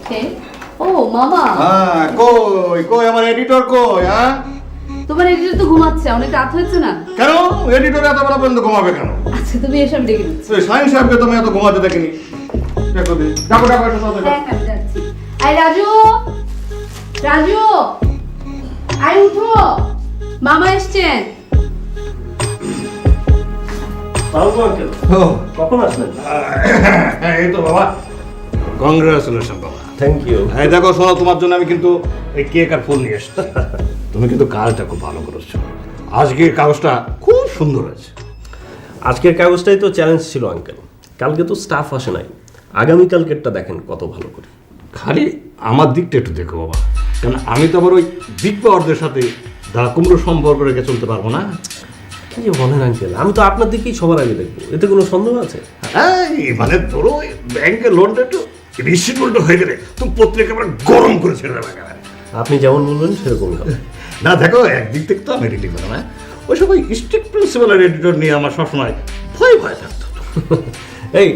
কে? ও মামা, হ্যাঁ, কই কই আমার এডিটর কই? হ্যাঁ, তোমার এডিটর তো ঘুমাচ্ছে, অনেক রাত হয়েছে না? কেন এডিটর এত বেলা পর্যন্ত ঘুমাবে কেন? আচ্ছা তুমি এসব ডেকে দিচ্ছি। ওই সায়েন্স সাহেবকে তুমি এত ঘুমাতে দেখিনি। দেখো দি, ডাকো ডাকো একটু সাথে। হ্যাঁ হ্যাঁ যাচ্ছি। আই রাজু, রাজু, আই উঠো, মামা এসছেন। আঙ্কেল ও, কখন আসলেন? হ্যাঁ, এই তো বাবা, কংগ্রাচুলেশন বাবা। Thank you. এই দেখো শোনো, তোমার জন্য আমি কিন্তু এই কেক আর ফুল নিয়ে এসেছি। তুমি কিন্তু কাজটা খুব ভালো করেছো। আজকের কাগজটা খুব সুন্দর হয়েছে। আজকের কাগজটাই তো চ্যালেঞ্জ ছিল আঙ্কেল। কালকে তো স্টাফ আসে নাই, আগামীকালকেরটা দেখেন কত ভালো করে। খালি আমার দিকটা একটু দেখো বাবা, কারণ আমি তো আবার ওই বিগ পাওয়ারদের সাথে দা কুমড়ো সম্পর্ক রেখে চলতে পারবো না। কি যে বলেন আঙ্কেল, আমি তো আপনার দিকেই সবার আগে দেখবো, এতে কোনো সন্দেহ আছে? এই মানে ধরো ওই ব্যাংকের লোনটা একটু রিসিট উল্টো হয়ে গেলে তুমি পত্রিকা আমরা গরম করে ছেড়ে দেবে একেবারে। আপনি যেমন বলবেন সেরকমই হবে। না দেখো, একদিক থেকে তো আমি রেডি করো না, ওই সব ওই স্ট্রিক্ট প্রিন্সিপালের এডিটর নিয়ে আমার সবসময় ভয় ভয় থাকতো। এই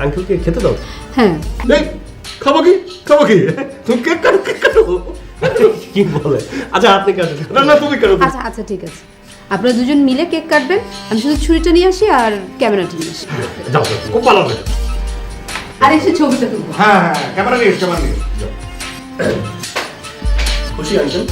আঙ্কেলকে খেতে দাও। হ্যাঁ এই খাবো কি খাবো কি, তুমি কেক কাটো কেক কাটো। কি বলে? আচ্ছা আপনি কাটেন। না না তুমি কাটো। আচ্ছা আচ্ছা ঠিক আছে, আপনারা দুজন মিলে কেক কাটবেন, আমি শুধু ছুরিটা নিয়ে আসি আর ক্যামেরাটা নিয়ে আসি। যাও যাও, খুব ভালো হবে। আর এসে ছবিটা তুলবো। হ্যাঁ হ্যাঁ, ক্যামেরা নিয়ে ক্যামেরা নিয়ে যাও। খুশি আঙ্কেল?